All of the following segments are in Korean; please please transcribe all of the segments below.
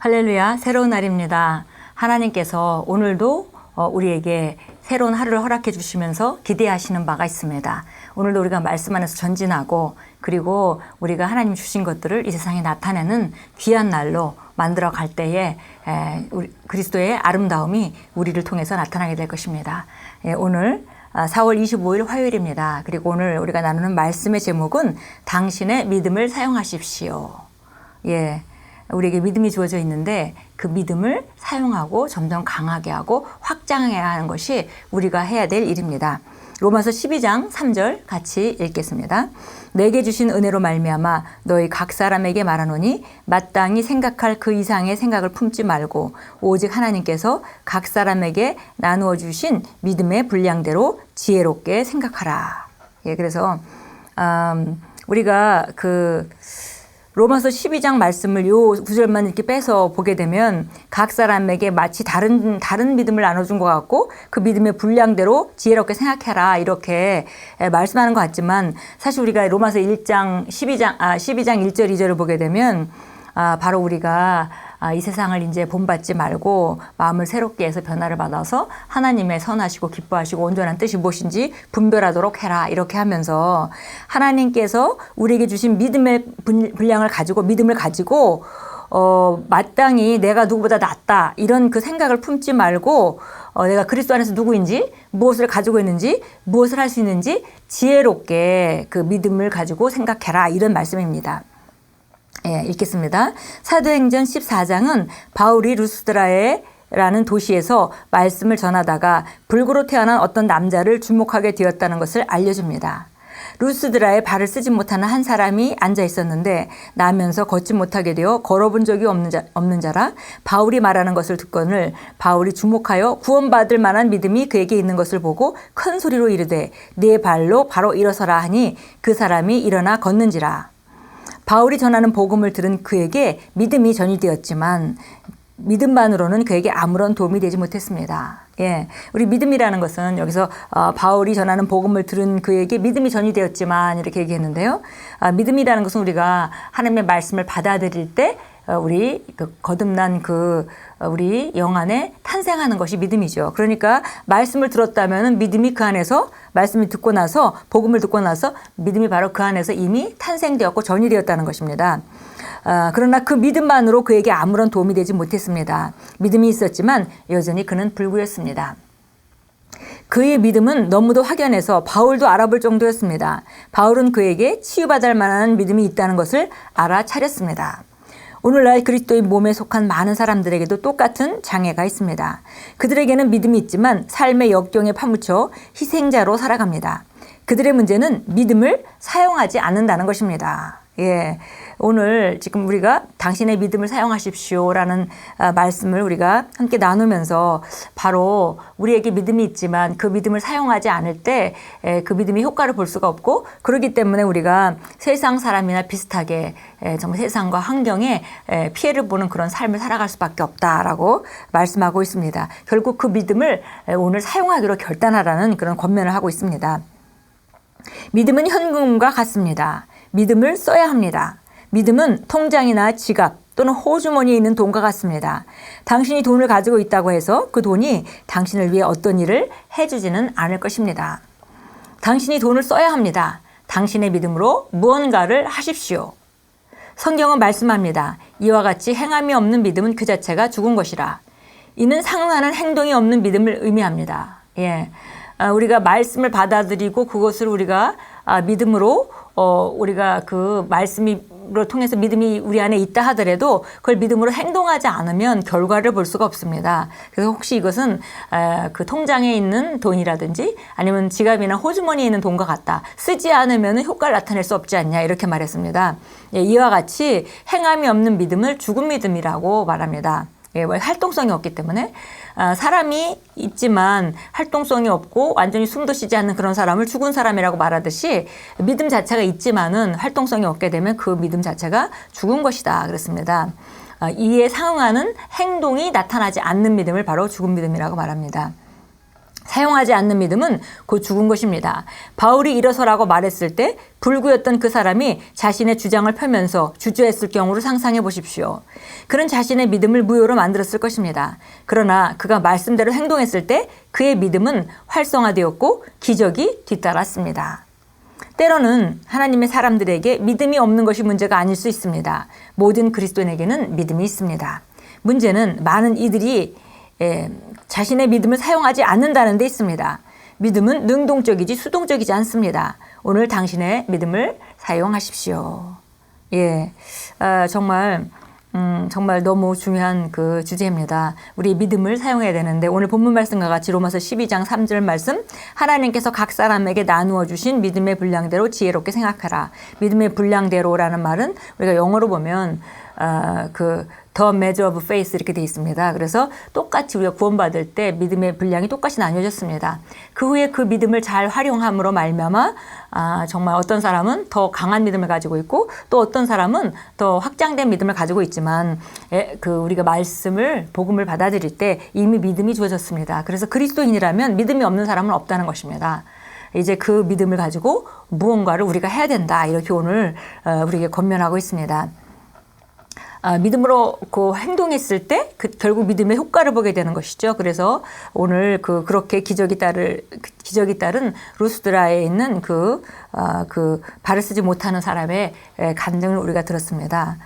할렐루야, 새로운 날입니다. 하나님께서 오늘도 우리에게 새로운 하루를 허락해 주시면서 기대하시는 바가 있습니다. 오늘도 우리가 말씀 안에서 전진하고 그리고 우리가 하나님 주신 것들을 이 세상에 나타내는 귀한 날로 만들어 갈 때에 그리스도의 아름다움이 우리를 통해서 나타나게 될 것입니다. 오늘 4월 25일 화요일입니다. 그리고 오늘 우리가 나누는 말씀의 제목은 당신의 믿음을 사용하십시오. 우리에게 믿음이 주어져 있는데 그 믿음을 사용하고 점점 강하게 하고 확장해야 하는 것이 우리가 해야 될 일입니다. 로마서 12장 3절 같이 읽겠습니다. 내게 주신 은혜로 말미암아 너희 각 사람에게 말하노니 마땅히 생각할 그 이상의 생각을 품지 말고 오직 하나님께서 각 사람에게 나누어 주신 믿음의 분량대로 지혜롭게 생각하라. 그래서 우리가 로마서 12장 말씀을 요 구절만 이렇게 빼서 보게 되면 각 사람에게 마치 다른 믿음을 나눠준 것 같고 그 믿음의 분량대로 지혜롭게 생각해라 이렇게 말씀하는 것 같지만 사실 우리가 로마서 12장 1절 2절을 보게 되면 바로 우리가 이 세상을 이제 본받지 말고 마음을 새롭게 해서 변화를 받아서 하나님의 선하시고 기뻐하시고 온전한 뜻이 무엇인지 분별하도록 해라 이렇게 하면서 하나님께서 우리에게 주신 믿음의 분량을 가지고 믿음을 가지고 마땅히 내가 누구보다 낫다 이런 그 생각을 품지 말고 내가 그리스도 안에서 누구인지 무엇을 가지고 있는지 무엇을 할 수 있는지 지혜롭게 그 믿음을 가지고 생각해라 이런 말씀입니다. 읽겠습니다. 사도행전 14장은 바울이 루스드라라는 도시에서 말씀을 전하다가 불구로 태어난 어떤 남자를 주목하게 되었다는 것을 알려줍니다. 루스드라에 발을 쓰지 못하는 한 사람이 앉아 있었는데 나면서 걷지 못하게 되어 걸어본 적이 없는 자라 바울이 말하는 것을 듣거늘 바울이 주목하여 구원받을 만한 믿음이 그에게 있는 것을 보고 큰 소리로 이르되 네 발로 바로 일어서라 하니 그 사람이 일어나 걷는지라. 바울이 전하는 복음을 들은 그에게 믿음이 전이되었지만 믿음만으로는 그에게 아무런 도움이 되지 못했습니다. 우리 믿음이라는 것은 여기서 바울이 전하는 복음을 들은 그에게 믿음이 전이되었지만 이렇게 얘기했는데요. 믿음이라는 것은 우리가 하나님의 말씀을 받아들일 때 우리 거듭난 우리 영 안에 탄생하는 것이 믿음이죠. 그러니까 말씀을 들었다면 믿음이 그 안에서 말씀을 듣고 나서 복음을 듣고 나서 믿음이 바로 그 안에서 이미 탄생되었고 전이되었다는 것입니다. 그러나 그 믿음만으로 그에게 아무런 도움이 되지 못했습니다. 믿음이 있었지만 여전히 그는 불구였습니다. 그의 믿음은 너무도 확연해서 바울도 알아볼 정도였습니다. 바울은 그에게 치유받을 만한 믿음이 있다는 것을 알아차렸습니다. 오늘날 그리스도의 몸에 속한 많은 사람들에게도 똑같은 장애가 있습니다. 그들에게는 믿음이 있지만 삶의 역경에 파묻혀 희생자로 살아갑니다. 그들의 문제는 믿음을 사용하지 않는다는 것입니다. 오늘 지금 우리가 당신의 믿음을 사용하십시오라는 말씀을 우리가 함께 나누면서 바로 우리에게 믿음이 있지만 그 믿음을 사용하지 않을 때 그 믿음이 효과를 볼 수가 없고 그렇기 때문에 우리가 세상 사람이나 비슷하게 정말 세상과 환경에 피해를 보는 그런 삶을 살아갈 수밖에 없다라고 말씀하고 있습니다. 결국 그 믿음을 오늘 사용하기로 결단하라는 그런 권면을 하고 있습니다. 믿음은 현금과 같습니다. 믿음을 써야 합니다. 믿음은 통장이나 지갑 또는 호주머니에 있는 돈과 같습니다. 당신이 돈을 가지고 있다고 해서 그 돈이 당신을 위해 어떤 일을 해주지는 않을 것입니다. 당신이 돈을 써야 합니다. 당신의 믿음으로 무언가를 하십시오. 성경은 말씀합니다. 이와 같이 행함이 없는 믿음은 그 자체가 죽은 것이라. 이는 상응하는 행동이 없는 믿음을 의미합니다. 우리가 말씀을 받아들이고 그것을 우리가 믿음으로 우리가 그 말씀을 통해서 믿음이 우리 안에 있다 하더라도 그걸 믿음으로 행동하지 않으면 결과를 볼 수가 없습니다. 그래서 혹시 이것은 그 통장에 있는 돈이라든지 아니면 지갑이나 호주머니에 있는 돈과 같다. 쓰지 않으면 효과를 나타낼 수 없지 않냐 이렇게 말했습니다. 이와 같이 행함이 없는 믿음을 죽은 믿음이라고 말합니다. 활동성이 없기 때문에 사람이 있지만 활동성이 없고 완전히 숨도 쉬지 않는 그런 사람을 죽은 사람이라고 말하듯이 믿음 자체가 있지만은 활동성이 없게 되면 그 믿음 자체가 죽은 것이다 그랬습니다. 이에 상응하는 행동이 나타나지 않는 믿음을 바로 죽은 믿음이라고 말합니다. 사용하지 않는 믿음은 곧 죽은 것입니다. 바울이 일어서라고 말했을 때 불구였던 그 사람이 자신의 주장을 펴면서 주저했을 경우를 상상해 보십시오. 그는 자신의 믿음을 무효로 만들었을 것입니다. 그러나 그가 말씀대로 행동했을 때 그의 믿음은 활성화되었고 기적이 뒤따랐습니다. 때로는 하나님의 사람들에게 믿음이 없는 것이 문제가 아닐 수 있습니다. 모든 그리스도인에게는 믿음이 있습니다. 문제는 많은 이들이 자신의 믿음을 사용하지 않는다는 데 있습니다. 믿음은 능동적이지 수동적이지 않습니다. 오늘 당신의 믿음을 사용하십시오. 예, 정말 너무 중요한 그 주제입니다. 우리 믿음을 사용해야 되는데 오늘 본문 말씀과 같이 로마서 12장 3절 말씀, 하나님께서 각 사람에게 나누어 주신 믿음의 분량대로 지혜롭게 생각하라. 믿음의 분량대로라는 말은 우리가 영어로 보면 The measure of faith 이렇게 돼 있습니다. 그래서 똑같이 우리가 구원받을 때 믿음의 분량이 똑같이 나뉘어졌습니다. 그 후에 그 믿음을 잘 활용함으로 말미암아 정말 어떤 사람은 더 강한 믿음을 가지고 있고 또 어떤 사람은 더 확장된 믿음을 가지고 있지만 우리가 복음을 받아들일 때 이미 믿음이 주어졌습니다. 그래서 그리스도인이라면 믿음이 없는 사람은 없다는 것입니다. 이제 그 믿음을 가지고 무언가를 우리가 해야 된다. 이렇게 오늘 우리에게 권면하고 있습니다. 믿음으로 행동했을 때 결국 믿음의 효과를 보게 되는 것이죠. 그래서 오늘 그렇게 기적이 따른 루스드라에 있는 발을 쓰지 못하는 사람의 간증을 우리가 들었습니다.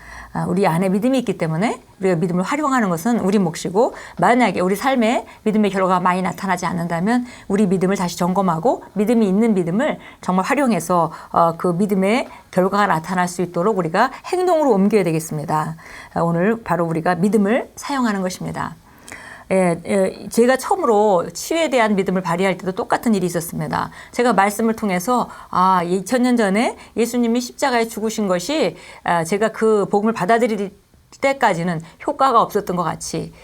우리 안에 믿음이 있기 때문에 우리가 믿음을 활용하는 것은 우리 몫이고, 만약에 우리 삶에 믿음의 결과가 많이 나타나지 않는다면 우리 믿음을 다시 점검하고 믿음이 있는 믿음을 정말 활용해서 그 믿음의 결과가 나타날 수 있도록 우리가 행동으로 옮겨야 되겠습니다. 오늘 바로 우리가 믿음을 사용하는 것입니다. 제가 처음으로 치유에 대한 믿음을 발휘할 때도 똑같은 일이 있었습니다. 제가 말씀을 통해서 2000년 전에 예수님이 십자가에 죽으신 것이 제가 그 복음을 받아들일 때까지는 효과가 없었던 것 같이,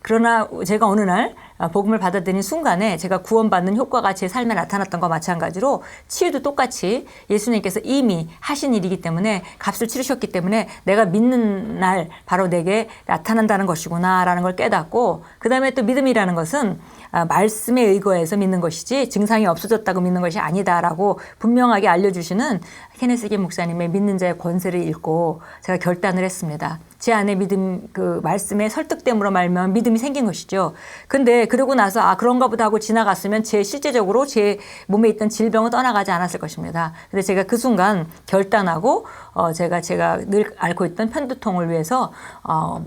그러나 제가 어느 날 복음을 받아들인 순간에 제가 구원받는 효과가 제 삶에 나타났던 것과 마찬가지로 치유도 똑같이 예수님께서 이미 하신 일이기 때문에, 값을 치르셨기 때문에 내가 믿는 날 바로 내게 나타난다는 것이구나 라는 걸 깨닫고, 그 다음에 또 믿음이라는 것은 말씀에 의거해서 믿는 것이지 증상이 없어졌다고 믿는 것이 아니다라고 분명하게 알려주시는 케네스 목사님의 믿는 자의 권세를 읽고 제가 결단을 했습니다. 제 안에 믿음, 말씀에 설득됨으로 말미암아 믿음이 생긴 것이죠. 근데 그러고 나서 그런가 보다 하고 지나갔으면 실제적으로 제 몸에 있던 질병은 떠나가지 않았을 것입니다. 근데 제가 그 순간 결단하고 제가 늘 앓고 있던 편두통을 위해서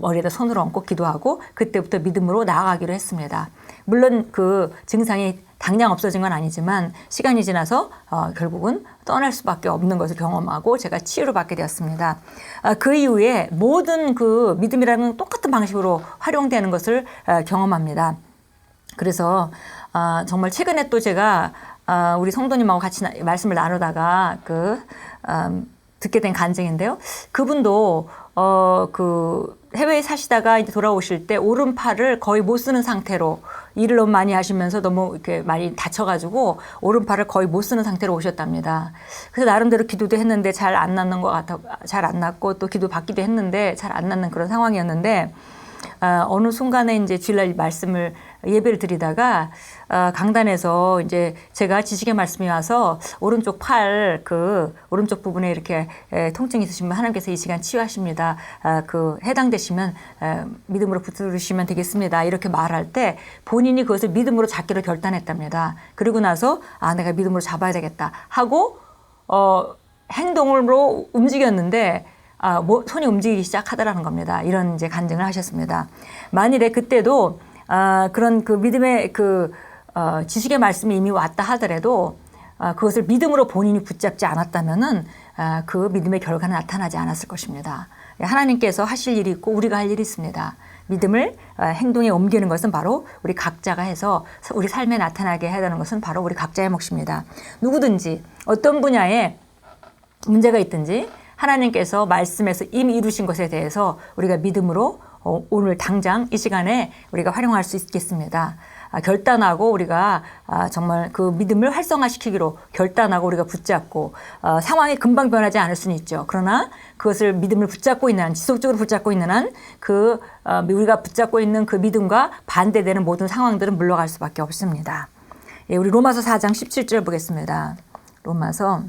머리에다 손을 얹고 기도하고 그때부터 믿음으로 나아가기로 했습니다. 물론 그 증상이 당장 없어진 건 아니지만 시간이 지나서 결국은 떠날 수밖에 없는 것을 경험하고 제가 치유를 받게 되었습니다. 그 이후에 모든 그 믿음이라는 똑같은 방식으로 활용되는 것을 경험합니다. 그래서 정말 최근에 또 제가 우리 성도님하고 같이 말씀을 나누다가 듣게 된 간증인데요. 그분도 해외에 사시다가 이제 돌아오실 때 오른팔을 거의 못 쓰는 상태로, 일을 너무 많이 하시면서 너무 이렇게 많이 다쳐가지고 오른팔을 거의 못 쓰는 상태로 오셨답니다. 그래서 나름대로 기도도 했는데 잘 안 낫는 것 같아, 잘 안 낫고 또 기도 받기도 했는데 잘 안 낫는 그런 상황이었는데, 어느 순간에 이제 주일날 말씀을 예배를 드리다가 강단에서 이제 제가 지식의 말씀이 와서 오른쪽 팔 오른쪽 부분에 이렇게 통증이 있으시면 하나님께서 이 시간 치유하십니다. 해당되시면 믿음으로 붙들으시면 되겠습니다. 이렇게 말할 때 본인이 그것을 믿음으로 잡기로 결단했답니다. 그리고 나서 내가 믿음으로 잡아야 되겠다 하고 행동으로 움직였는데 손이 움직이기 시작하더라는 겁니다. 이런 이제 간증을 하셨습니다. 만일에 그때도 그런 믿음의 지식의 말씀이 이미 왔다 하더라도 그것을 믿음으로 본인이 붙잡지 않았다면은 그 믿음의 결과는 나타나지 않았을 것입니다. 하나님께서 하실 일이 있고 우리가 할 일이 있습니다. 믿음을 행동에 옮기는 것은 바로 우리 각자가 해서 우리 삶에 나타나게 해야 되는 것은 바로 우리 각자의 몫입니다. 누구든지 어떤 분야에 문제가 있든지 하나님께서 말씀에서 이미 이루신 것에 대해서 우리가 믿음으로 오늘 당장 이 시간에 우리가 활용할 수 있겠습니다. 결단하고 우리가 정말 그 믿음을 활성화시키기로 결단하고 우리가 붙잡고 상황이 금방 변하지 않을 수는 있죠. 그러나 그것을 믿음을 붙잡고 있는 한, 지속적으로 붙잡고 있는 한 우리가 붙잡고 있는 그 믿음과 반대되는 모든 상황들은 물러갈 수밖에 없습니다. 예, 우리 로마서 4장 17절 보겠습니다. 로마서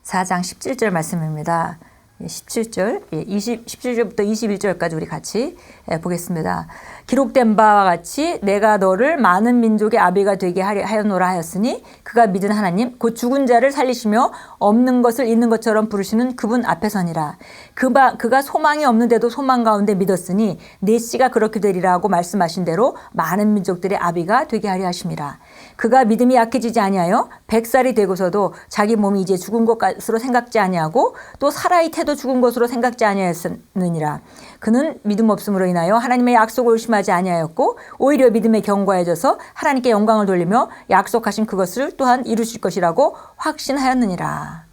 4장 17절 말씀입니다. 17절, 17절부터 21절까지 우리 같이 보겠습니다. 기록된 바와 같이 내가 너를 많은 민족의 아비가 되게 하였노라 하였으니 그가 믿은 하나님 곧 죽은 자를 살리시며 없는 것을 있는 것처럼 부르시는 그분 앞에 서니라. 그가 소망이 없는데도 소망 가운데 믿었으니 내 씨가 그렇게 되리라 하고 말씀하신 대로 많은 민족들의 아비가 되게 하려 하심이라. 그가 믿음이 약해지지 아니하여 100살이 되고서도 자기 몸이 이제 죽은 것으로 생각지 아니하고 또 사라의 태도 죽은 것으로 생각지 아니하였느니라. 그는 믿음 없음으로 인하여 하나님의 약속을 의심하지 아니하였고 오히려 믿음에 견고해져서 하나님께 영광을 돌리며 약속하신 그것을 또한 이루실 것이라고 확신하였느니라.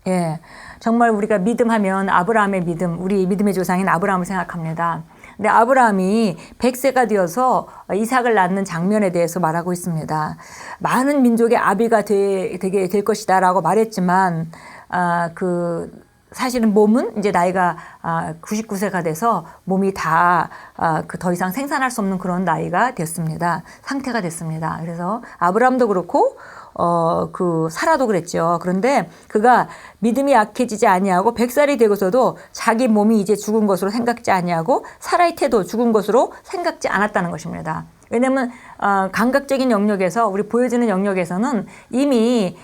예, 정말 우리가 믿음하면 아브라함의 믿음, 우리 믿음의 조상인 아브라함을 생각합니다. 근데 아브라함이 100세가 되어서 이삭을 낳는 장면에 대해서 말하고 있습니다. 많은 민족의 아비가 되게 될 것이다 라고 말했지만 사실은 몸은 이제 나이가 99세가 돼서 몸이 다 더 이상 생산할 수 없는 그런 나이가 됐습니다. 상태가 됐습니다. 그래서 아브라함도 그렇고 사라도 그랬죠. 그런데 그가 믿음이 약해지지 아니하고 100살이 되고서도 자기 몸이 이제 죽은 것으로 생각지 아니하고 사라의 태도 죽은 것으로 생각지 않았다는 것입니다. 왜냐하면 감각적인 영역에서 우리 보여지는 영역에서는 이미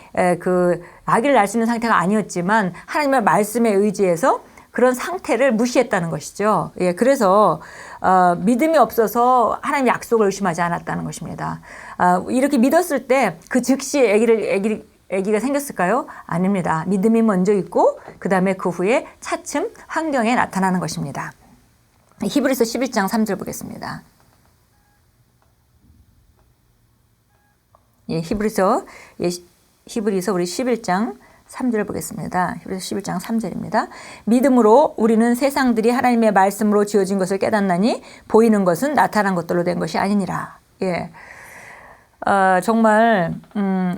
아기를 낳을 수 있는 상태가 아니었지만 하나님의 말씀에 의지해서 그런 상태를 무시했다는 것이죠. 예, 그래서 믿음이 없어서 하나님의 약속을 의심하지 않았다는 것입니다. 이렇게 믿었을 때 그 즉시 아기가 생겼을까요? 아닙니다. 믿음이 먼저 있고 그 다음에 그 후에 차츰 환경에 나타나는 것입니다. 히브리서 11장 3절 보겠습니다. 예, 히브리서 우리 11장 3절 보겠습니다. 히브리서 11장 3절입니다. 믿음으로 우리는 세상들이 하나님의 말씀으로 지어진 것을 깨닫나니 보이는 것은 나타난 것들로 된 것이 아니니라. 예. 정말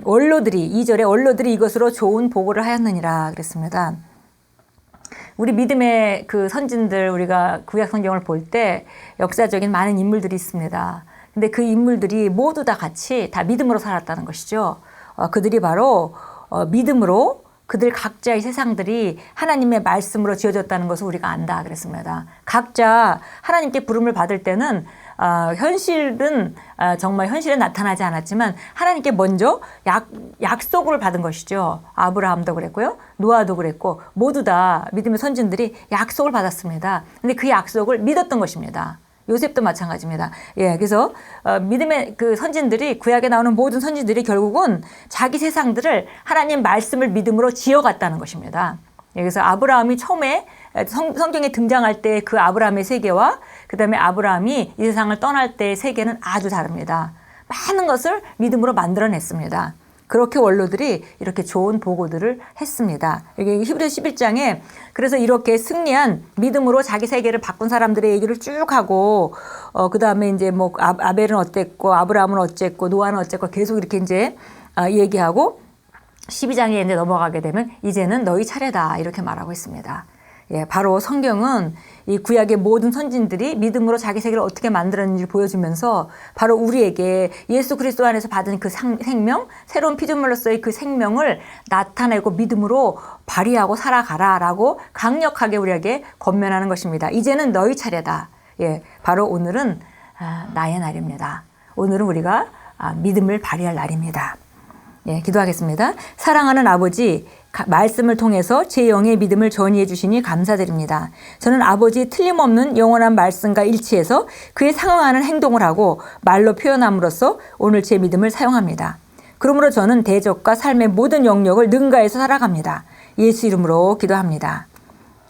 원로들이 2절에 원로들이 이것으로 좋은 보고를 하였느니라 그랬습니다. 우리 믿음의 그 선진들 우리가 구약 성경을 볼 때 역사적인 많은 인물들이 있습니다. 근데 그 인물들이 모두 다 같이 다 믿음으로 살았다는 것이죠. 그들이 바로 믿음으로 그들 각자의 세상들이 하나님의 말씀으로 지어졌다는 것을 우리가 안다 그랬습니다. 각자 하나님께 부름을 받을 때는 현실은 정말 현실에 나타나지 않았지만 하나님께 먼저 약속을 받은 것이죠. 아브라함도 그랬고요. 노아도 그랬고 모두 다 믿음의 선진들이 약속을 받았습니다. 근데 그 약속을 믿었던 것입니다. 요셉도 마찬가지입니다. 예, 그래서 믿음의 그 선진들이 구약에 나오는 모든 선진들이 결국은 자기 세상들을 하나님 말씀을 믿음으로 지어갔다는 것입니다. 예, 그래서 아브라함이 처음에 성경에 등장할 때 그 아브라함의 세계와 그다음에 아브라함이 이 세상을 떠날 때의 세계는 아주 다릅니다. 많은 것을 믿음으로 만들어냈습니다. 그렇게 원로들이 이렇게 좋은 보고들을 했습니다. 여기 히브리서 11장에 그래서 이렇게 승리한 믿음으로 자기 세계를 바꾼 사람들의 얘기를 쭉 하고 그 다음에 이제 뭐 아벨은 어땠고 아브라함은 어쨌고 노아는 어쨌고 계속 이렇게 이제 얘기하고 12장에 이제 넘어가게 되면 이제는 너희 차례다 이렇게 말하고 있습니다. 예, 바로 성경은 이 구약의 모든 선진들이 믿음으로 자기 세계를 어떻게 만들었는지 보여주면서 바로 우리에게 예수 그리스도 안에서 받은 그 생명, 새로운 피조물로서의 그 생명을 나타내고 믿음으로 발휘하고 살아가라라고 강력하게 우리에게 권면하는 것입니다. 이제는 너희 차례다. 예, 바로 오늘은 나의 날입니다. 오늘은 우리가 믿음을 발휘할 날입니다. 예, 기도하겠습니다. 사랑하는 아버지, 말씀을 통해서 제 영의 믿음을 전이해 주시니 감사드립니다. 저는 아버지 틀림없는 영원한 말씀과 일치해서 그에 상응하는 행동을 하고 말로 표현함으로써 오늘 제 믿음을 사용합니다. 그러므로 저는 대적과 삶의 모든 영역을 능가해서 살아갑니다. 예수 이름으로 기도합니다.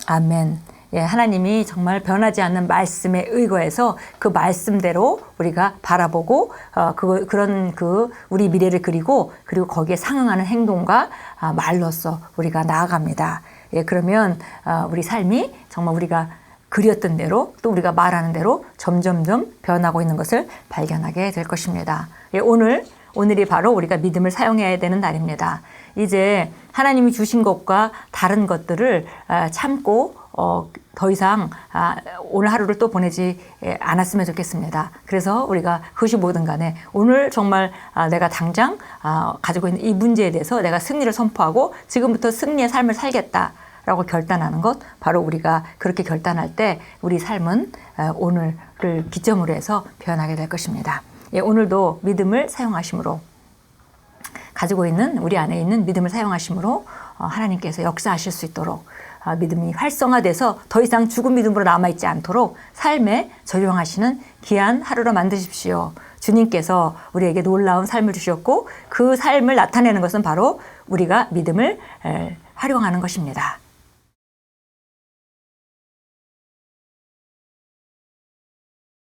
아멘. 예, 하나님이 정말 변하지 않는 말씀에 의거해서 그 말씀대로 우리가 바라보고 그런 우리 미래를 그리고 그리고 거기에 상응하는 행동과 말로써 우리가 나아갑니다. 예, 그러면 우리 삶이 정말 우리가 그렸던 대로 또 우리가 말하는 대로 점점점 변하고 있는 것을 발견하게 될 것입니다. 예, 오늘이 바로 우리가 믿음을 사용해야 되는 날입니다. 이제 하나님이 주신 것과 다른 것들을 참고 더 이상 오늘 하루를 또 보내지 않았으면 좋겠습니다. 그래서 우리가 그것이 뭐든 간에 오늘 정말 내가 당장 가지고 있는 이 문제에 대해서 내가 승리를 선포하고 지금부터 승리의 삶을 살겠다라고 결단하는 것, 바로 우리가 그렇게 결단할 때 우리 삶은 오늘을 기점으로 해서 변하게 될 것입니다. 예, 오늘도 믿음을 사용하심으로, 가지고 있는 우리 안에 있는 믿음을 사용하심으로 하나님께서 역사하실 수 있도록, 믿음이 활성화돼서 더 이상 죽은 믿음으로 남아있지 않도록 삶에 적용하시는 귀한 하루로 만드십시오. 주님께서 우리에게 놀라운 삶을 주셨고 그 삶을 나타내는 것은 바로 우리가 믿음을 활용하는 것입니다.